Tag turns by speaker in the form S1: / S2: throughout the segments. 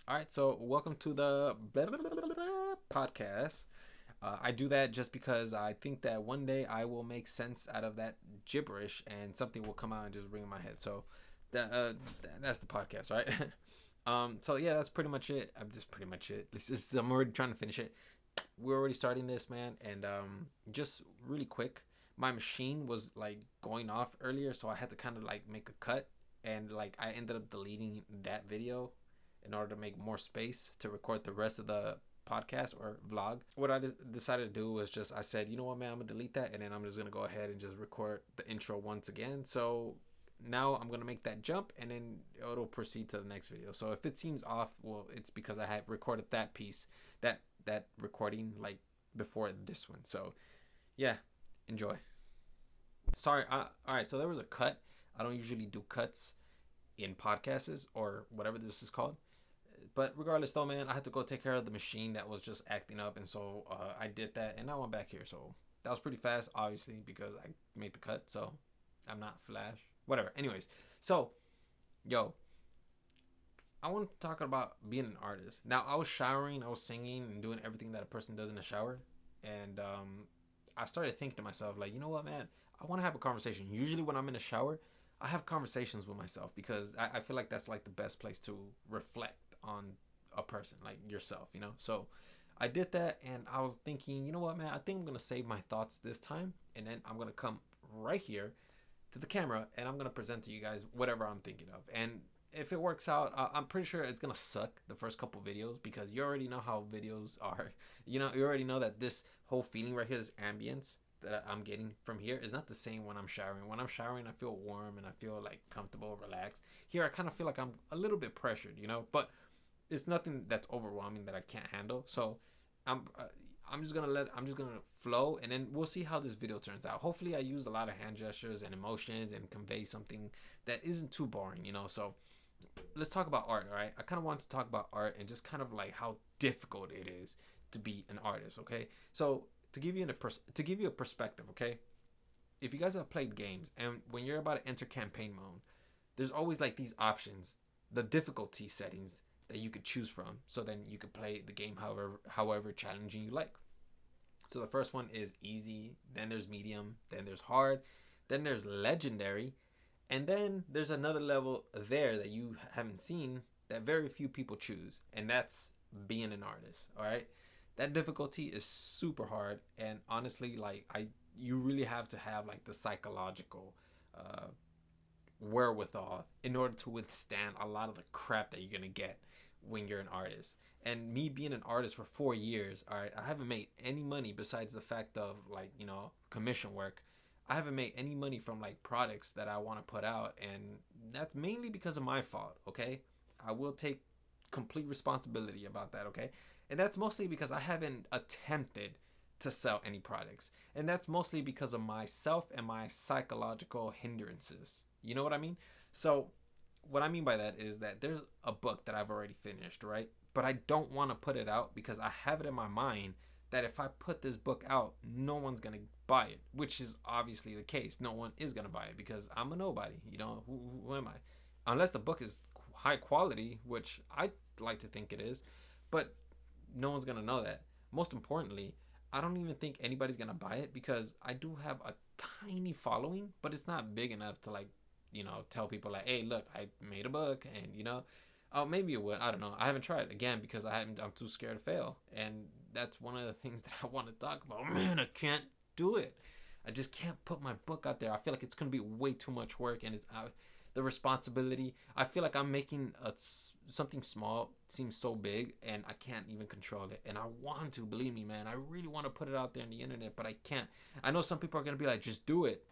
S1: All right, so welcome to the podcast. I do that just because I think that one day I will make sense out of that gibberish and something will come out and just ring in my head. So that's the podcast, right? So yeah, that's pretty much it. I'm already trying to finish it. We're already starting this, man, and just really quick. My machine was like going off earlier, so I had to kind of like make a cut, and like I ended up deleting that video in order to make more space to record the rest of the podcast or vlog. What I decided to do was just I said, you know what, man, I'm gonna delete that, and then I'm just gonna go ahead and just record the intro once again. So now I'm gonna make that jump, and then it'll proceed to the next video. So if it seems off, well, it's because I had recorded that piece, that recording like before this one. So yeah, enjoy. Sorry. All right. So there was a cut. I don't usually do cuts in podcasts or whatever this is called. But regardless, though, man, I had to go take care of the machine that was just acting up, and so I did that, and now I'm back here. So that was pretty fast, obviously, because I made the cut. So I'm not Flash. Whatever. Anyways, so yo, I want to talk about being an artist. Now I was showering, I was singing, and doing everything that a person does in a shower, and I started thinking to myself, like, you know what, man, I want to have a conversation. Usually when I'm in a shower, I have conversations with myself because I feel like that's like the best place to reflect on a person, like yourself, you know? So I did that and I was thinking, you know what, man, I think I'm going to save my thoughts this time. And then I'm going to come right here to the camera and I'm going to present to you guys whatever I'm thinking of. And if it works out, I'm pretty sure it's gonna suck the first couple videos because you already know how videos are. You know, you already know that this whole feeling right here, this ambience that I'm getting from here, is not the same when I'm showering. When I'm showering, I feel warm and I feel like comfortable, relaxed. Here, I kind of feel like I'm a little bit pressured, you know, but it's nothing that's overwhelming that I can't handle. So I'm uh, I'm just gonna flow, and then we'll see how this video turns out. Hopefully, I use a lot of hand gestures and emotions and convey something that isn't too boring, you know. So let's talk about art, all right? I kind of want to talk about art and just kind of like how difficult it is to be an artist, okay? So to give you a perspective, okay? If you guys have played games and when you're about to enter campaign mode, there's always like these options, the difficulty settings that you could choose from, so then you could play the game however challenging you like. So the first one is easy, then there's medium, then there's hard, then there's legendary, and then there's another level there that you haven't seen that very few people choose, and that's being an artist. All right, that difficulty is super hard, and honestly, like you really have to have like the psychological uh, wherewithal in order to withstand a lot of the crap that you're gonna get when you're an artist. And me being an artist for 4 years, all right, I haven't made any money besides the fact of like, you know, commission work. I haven't made any money from like products that I want to put out, and that's mainly because of my fault, okay? I will take complete responsibility about that, okay? And that's mostly because I haven't attempted to sell any products. And that's mostly because of myself and my psychological hindrances. You know what I mean? So, what I mean by that is that there's a book that I've already finished, right? But I don't want to put it out because I have it in my mind that if I put this book out, no one's going to buy it, which is obviously the case. No one is going to buy it because I'm a nobody. You know, who am I? Unless the book is high quality, which I like to think it is, but no one's going to know that. Most importantly, I don't even think anybody's going to buy it because I do have a tiny following, but it's not big enough to like, you know, tell people like, hey, look, I made a book, and you know, oh, maybe it would. I don't know. I haven't tried again because I'm too scared to fail, and that's one of the things that I want to talk about. Man, I can't do it. I just can't put my book out there. I feel like it's gonna be way too much work, and it's the responsibility. I feel like I'm making something small seem so big, and I can't even control it. And I want to, believe me, man. I really want to put it out there on the internet, but I can't. I know some people are gonna be like, just do it.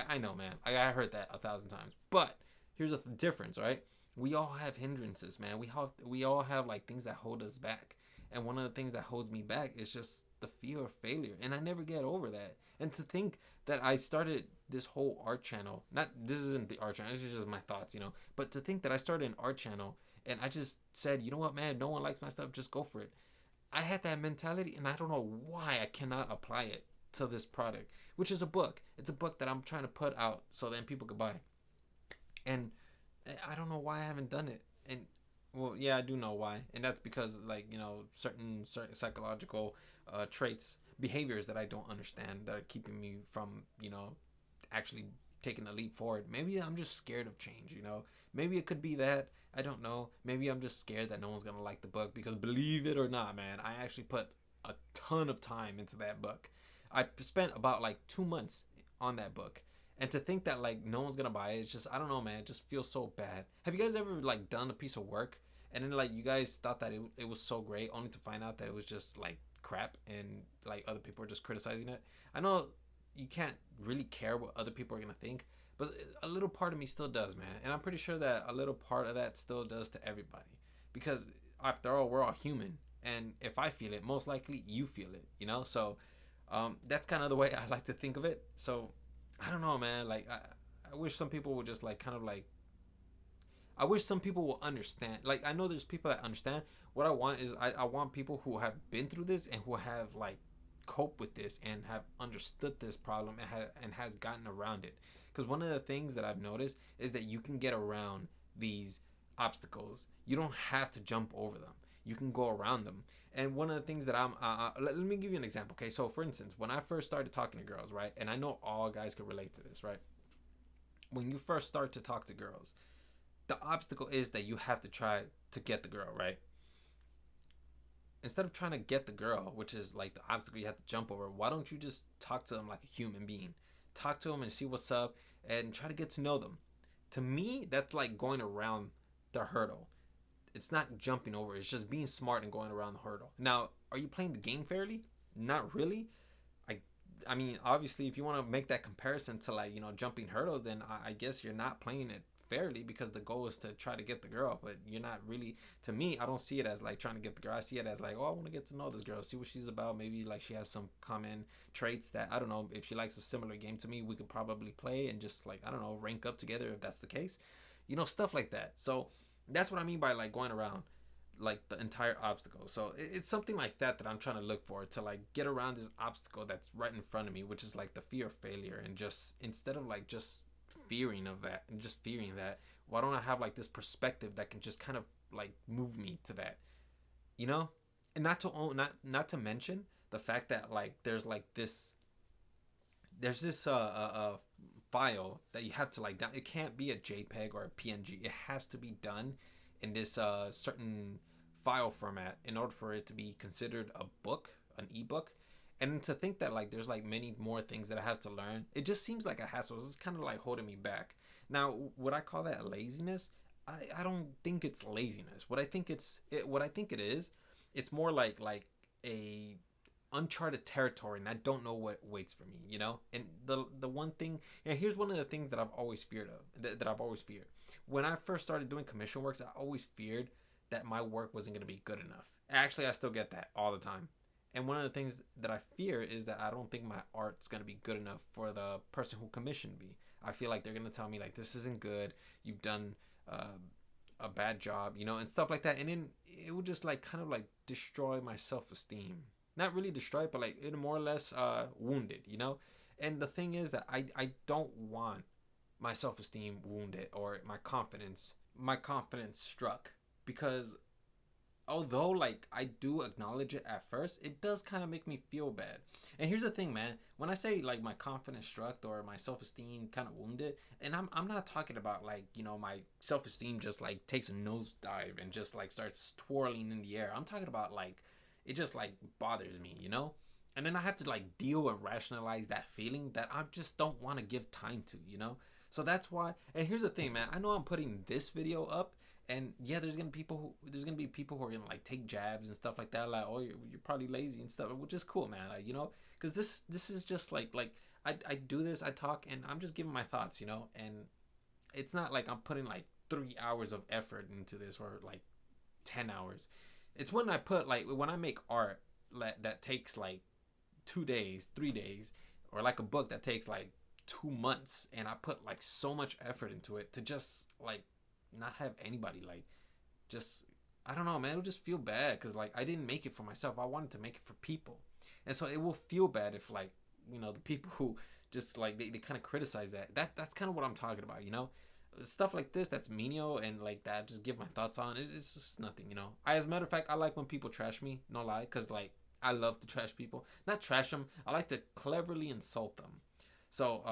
S1: I know, man. I heard that 1,000 times. But here's the difference, right? We all have hindrances, man. We all have like things that hold us back. And one of the things that holds me back is just the fear of failure. And I never get over that. And to think that I started this whole art channel, not this isn't the art channel, this is just my thoughts, you know. But to think that I started an art channel and I just said, you know what, man, no one likes my stuff, just go for it. I had that mentality and I don't know why I cannot apply it to this product, which is a book. It's a book that I'm trying to put out so then people could buy. And I don't know why I haven't done it. And Well, yeah, I do know why, and that's because like certain psychological traits, behaviors that I don't understand that are keeping me from actually taking a leap forward. Maybe I'm just scared of change. Maybe it could be that. I don't know. Maybe I'm just scared that no one's gonna like the book because believe it or not, man, I actually put a ton of time into that book. I spent about like 2 months on that book. And to think that like no one's gonna buy it, it's just I don't know, man. It just feels so bad. Have you guys ever like done a piece of work and then like you guys thought that it was so great, only to find out that it was just like crap and like other people are just criticizing it? I know you can't really care what other people are gonna think, but a little part of me still does, man. And I'm pretty sure that a little part of that still does to everybody, because after all, we're all human. And if I feel it, most likely you feel it. So that's kind of the way I like to think of it. So I don't know, man. Like I wish some people would just like kind of like I wish some people will understand. Like I know there's people that understand. What I want is I want people who have been through this and who have like coped with this and have understood this problem and has gotten around it. Because one of the things that I've noticed is that you can get around these obstacles. You don't have to jump over them. You can go around them. And one of the things that let me give you an example. Okay, so for instance, when I first started talking to girls, right, and I know all guys can relate to this, right? When you first start to talk to girls, the obstacle is that you have to try to get the girl, right? Instead of trying to get the girl, which is like the obstacle you have to jump over, why don't you just talk to them like a human being? Talk to them and see what's up and try to get to know them. To me, that's like going around the hurdle. It's not jumping over. It's just being smart and going around the hurdle. Now, are you playing the game fairly? Not really. I I mean, obviously, if you want to make that comparison to like jumping hurdles, then I guess you're not playing it fairly, because the goal is to try to get the girl. But you're not really. To me, I don't see it as like trying to get the girl. I see it as like, oh, I want to get to know this girl, see what she's about. Maybe like she has some common traits that I don't know. If she likes a similar game to me, we could probably play and just like I don't know, rank up together if that's the case. Stuff like that. So that's what I mean by like going around like the entire obstacle. So it's something like that I'm trying to look for, to like get around this obstacle that's right in front of me, which is like the fear of failure. And just instead of like just fearing of that and just fearing that, why don't I have like this perspective that can just kind of like move me to that, you know? And not to mention the fact that like there's this file that you have to like down. It can't be a JPEG or a PNG. It has to be done in this certain file format in order for it to be considered a book, an ebook. And to think that like there's like many more things that I have to learn, it just seems like a hassle. It's kind of like holding me back. Now, would I call that laziness? I don't think it's laziness. What I think it is, it's more like a uncharted territory, and I don't know what waits for me. And the one thing, and here's one of the things that I've always feared of, that I've always feared. When I first started doing commission works, I always feared that my work wasn't going to be good enough. Actually, I still get that all the time. And one of the things that I fear is that I don't think my art's going to be good enough for the person who commissioned me. I feel like they're going to tell me like, this isn't good, you've done a bad job, and stuff like that. And then it would just like kind of like destroy my self-esteem. Not really destroy it, but like it more or less wounded. And the thing is that I don't want my self-esteem wounded or my confidence struck, because although like I do acknowledge it at first, it does kind of make me feel bad. And here's the thing, man. When I say like my confidence struck or my self-esteem kind of wounded, and I'm not talking about like my self-esteem just like takes a nosedive and just like starts twirling in the air. I'm talking about like it just like bothers me. And then I have to like deal and rationalize that feeling that I just don't want to give time to. So that's why. And here's the thing, man. I know I'm putting this video up, and yeah, there's gonna be people who are gonna like take jabs and stuff like that, like, oh, you're probably lazy and stuff, which is cool, man. Like, because this is just like I do this, I talk, and I'm just giving my thoughts, and it's not like I'm putting like 3 hours of effort into this or like 10 hours. It's when I make art that takes like 2 days, 3 days, or like a book that takes like 2 months, and I put like so much effort into it to just like not have anybody like just, I don't know, man. It'll just feel bad because like I didn't make it for myself. I wanted to make it for people, and so it will feel bad if like the people who just like they kind of criticize that's kind of what I'm talking about. stuff like this that's menial and like that, just give my thoughts on it. It's just nothing, you know. As a matter of fact, I like when people trash me, no lie, because like I love to trash people, not trash them. I like to cleverly insult them. So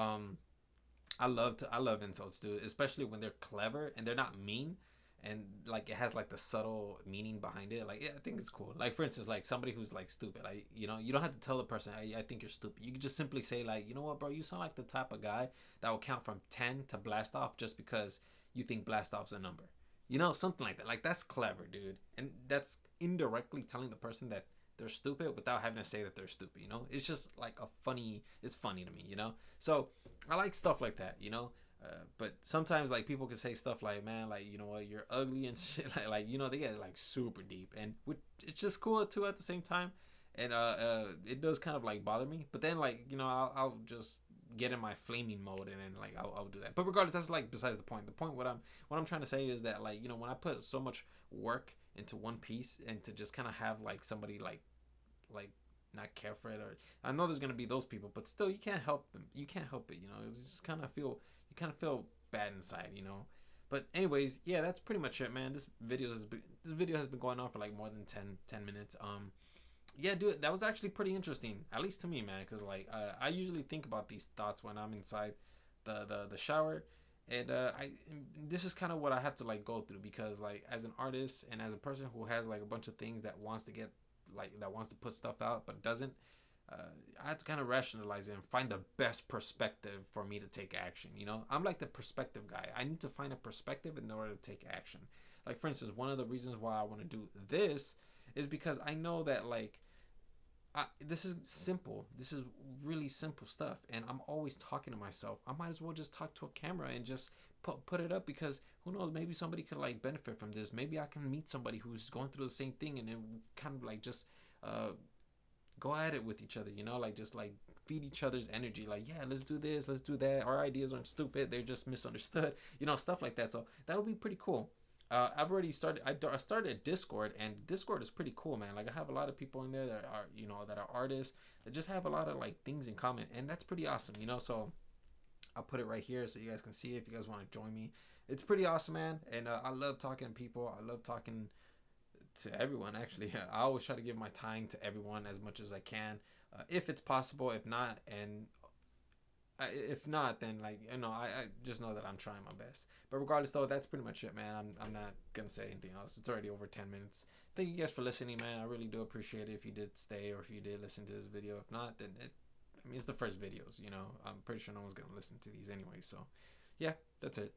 S1: I love insults, dude, especially when they're clever and they're not mean, and like it has like the subtle meaning behind it. Like, yeah, I think it's cool. Like, for instance, like somebody who's like stupid, like, you know, you don't have to tell the person, I think you're stupid. You can just simply say like, you know what, bro, you sound like the type of guy that will count from 10 to blast off just because you think blast off's a number. You know, something like that. Like, that's clever, dude, and that's indirectly telling the person that they're stupid without having to say that they're stupid. You know, it's just like it's funny to me, you know. So I like stuff like that, you know. But sometimes like people can say stuff like, man, like, you know what, you're ugly and shit, like you know, they get like super deep, and it's just cool too at the same time. And it does kind of like bother me, but then like, you know, I'll just get in my flaming mode, and then like I'll do that. But regardless, that's like besides the point. The point, what I'm trying to say is that, like, you know, when I put so much work into one piece, and to just kind of have like somebody like not care for it, or I know there's gonna be those people, but still, you can't help them. You can't help it, you know. You just kind of feel, you kind of feel bad inside, you know. But anyways, yeah, that's pretty much it, man. This video has been going on for like more than 10 minutes. Yeah, dude, that was actually pretty interesting, at least to me, man, because like I usually think about these thoughts when I'm inside the shower, and this is kind of what I have to like go through, because like as an artist and as a person who has like a bunch of things that wants to get, like, that wants to put stuff out but doesn't, I have to kind of rationalize it and find the best perspective for me to take action. You know, I'm like the perspective guy. I need to find a perspective in order to take action. Like, for instance, one of the reasons why I want to do this is because I know that like this is simple. This is really simple stuff, and I'm always talking to myself. I might as well just talk to a camera and just put it up, because who knows, maybe somebody could like benefit from this. Maybe I can meet somebody who's going through the same thing, and then kind of like just go at it with each other, you know, like just like feed each other's energy, like, yeah, let's do this, let's do that. Our ideas aren't stupid, they're just misunderstood, you know, stuff like that. So that would be pretty cool. I've already started. I started a Discord, and Discord is pretty cool, man. Like, I have a lot of people in there that are, you know, that are artists that just have a lot of like things in common, and that's pretty awesome, you know. So I'll put it right here so you guys can see it if you guys want to join me. It's pretty awesome, man. And I love talking to people. I love talking to everyone, actually. I always try to give my time to everyone as much as I can, if it's possible. If not, then like, you know, I just know that I'm trying my best. But regardless, though, that's pretty much it, man. I'm not gonna say anything else. It's already over 10 minutes. Thank you guys for listening, man. I really do appreciate it if you did stay, or if you did listen to this video. If not, then I mean, it's the first videos, you know. I'm pretty sure no one's gonna listen to these anyway. So yeah, that's it.